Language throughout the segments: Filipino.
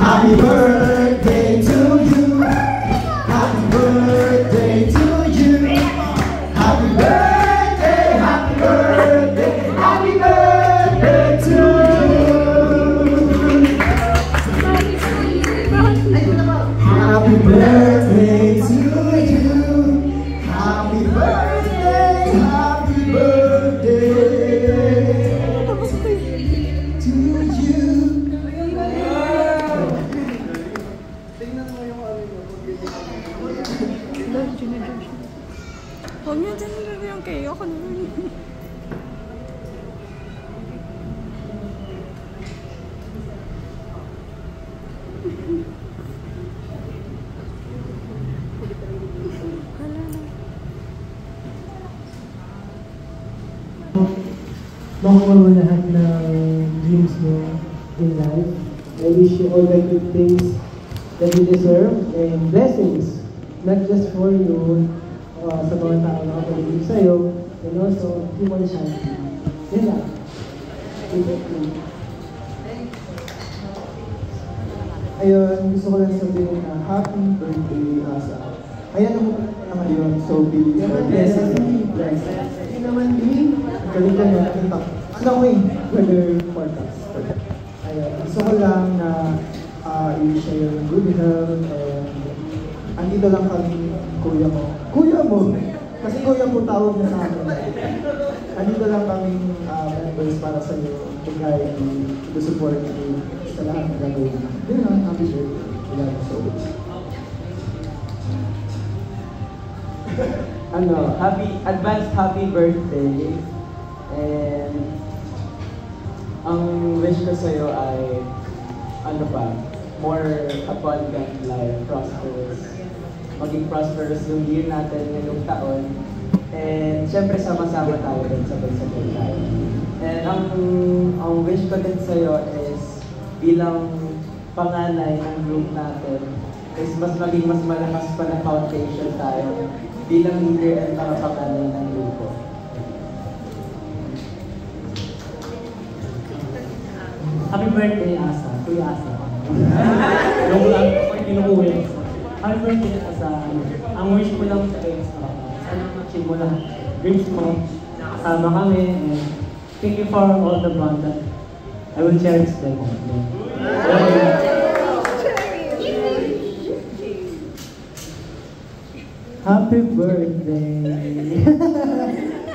Happy birthday to you. Happy birthday to you. Happy birthday, happy birthday, happy birthday to you. Happy birthday to you. Happy birthday, happy birthday to you. Huwag niyo dyan nilagay yung kayo. Ako naman. Makuha mo lahat ng dreams mo in life. I wish you all the good things that you deserve and blessings, not just for you, sa mga tao na kapaligid sa'yo, and also human happy. Yan lang. Ayun, gusto ko lang sabihin na happy birthday, Asa. Ayan ako na ngayon, so big blessing. Hindi naman din. Galing ka na, ano ko eh, weather forecast. Ayun, gusto ko lang na i-wish yung good health and andito lang kami, kuya mo. Kuya mo! Kasi kuya mo tawag na sa akin. Andito lang kaming members para sa iyo to guide you, to support you sa lahat ng gagawin. Yun lang, happy birthday. We love you so much. Advanced happy birthday. And ang wish ko sa'yo ay more abundant life, prosperous. Maging prosperous yung year natin ngayong taon. And syempre sama-sama tayo din sabay-sabay tayo. And ang wish ko din sa'yo is bilang panganay ng group natin is maging mas malakas pa na foundation tayo bilang leader at mga panganay ng grupo. Happy birthday, Asa. Kuya Asa. Yung lang, ako'y kinukuhin. Happy birthday, Asa. Ang wish ko lang sa iyo, sana ma-achieve mo lang dreams mo. Kasama kami, and thank you for all the bond that I will cherish them all. Happy birthday!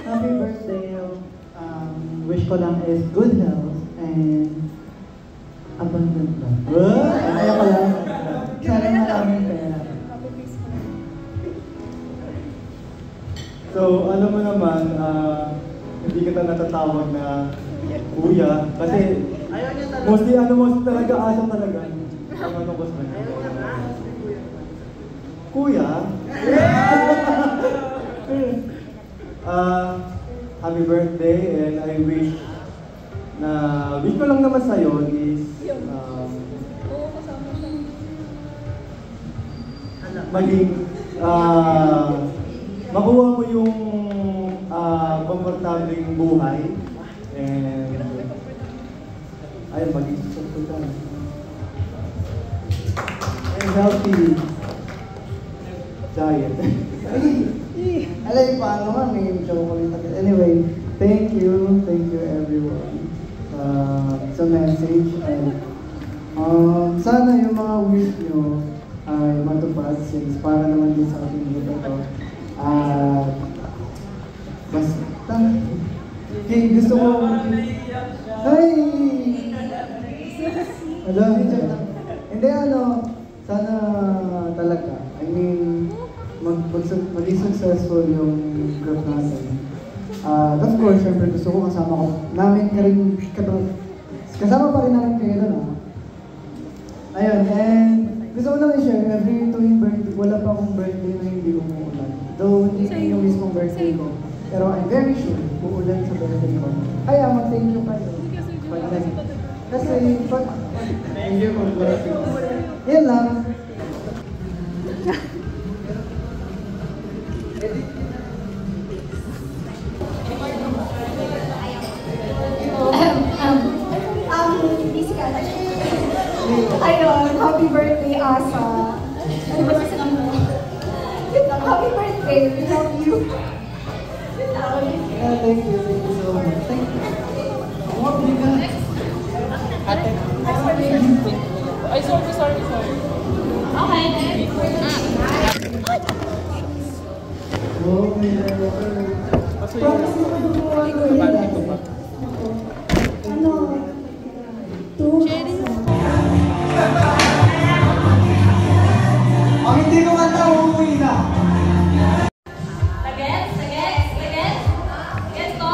Happy birthday! Wish ko lang is good health and abundant love. Kaya ko lang. Sana maraming pera. So, alam mo naman, hindi kita natatawag na kuya. Kasi, mostly talaga, Asa talaga. Ano ko sa kuya? Happy birthday, and I wish ko lang naman sa'yo is maging makuha mo yung komportableng buhay and ayun, maging susunod and healthy diet. Alam yung paano nga, may chocolate agad. Anyway, thank you everyone sa message, and sana yung mga wish nyo ay matupad since para naman din sa ating dito to. Basta, okay, gusto ko ay! Hindi sana talaga, I mean, maging successful yung group natin. Of course, syempre gusto ko kasama pa rin namin kayo doon. Ayun, and gusto ko lang i-share, every tuwing birthday, wala pa akong birthday na hindi umuulan. Though hindi yung mismong birthday ko, pero I'm very sure uulan sa birthday ko. Kaya mag-thank you kayo. Kasi, thank you for blessing. Yan lang. Ayun, happy birthday, Asa. Ano ba sa mo? Happy birthday, we love you. Yeah, thank you so much. Thank you. What do you got? Ate. Ay, sorry. Okay, next. Okay, promise mo gumawa ko yun. Ano? Ang hindi ko kanta, uuwi na. Gets ko?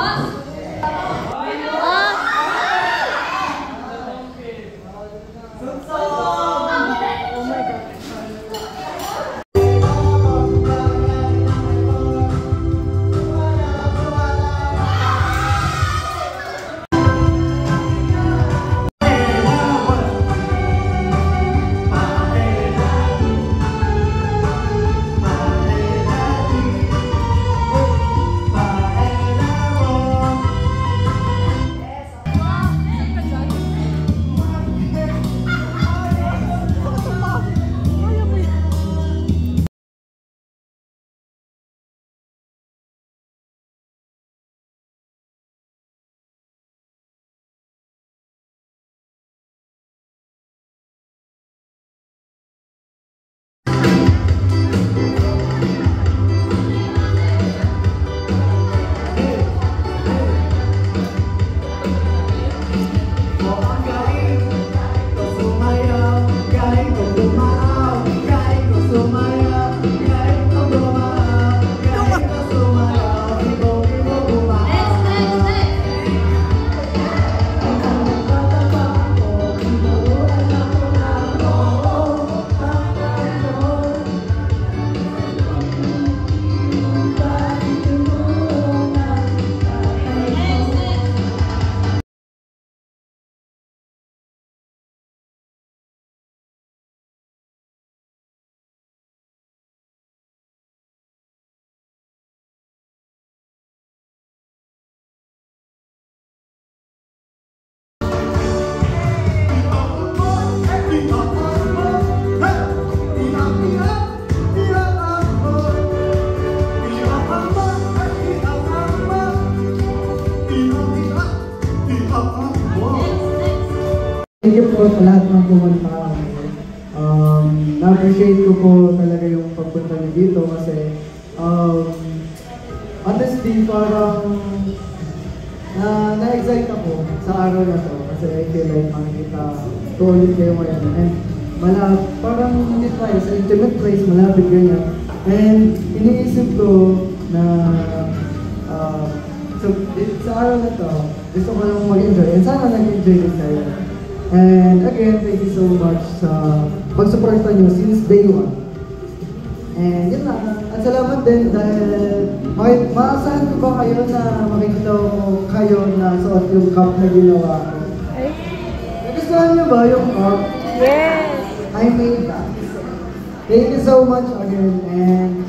Thank you po sa lahat ng pumunta. Na-appreciate ko po talaga yung pagpunta niyo dito kasi honestly parang na-excite ako sa araw na to kasi I feel like makikita ko ulit kayo ngayon and parang hindi tayo sa intimate place, malapit ganyan and iniisip ko na so sa araw na to gusto ko lang mag-enjoy and sana nag-enjoy din kayo. And again, thank you so much sa pag-suporta nyo since day one. And yun lang. At salamat din dahil maasahan ko ba kayo na makikita ko kayo na suot yung cup na ginawa ko. Nagustuhan nyo ba yung cup? Yes! I made that. Thank you so much again and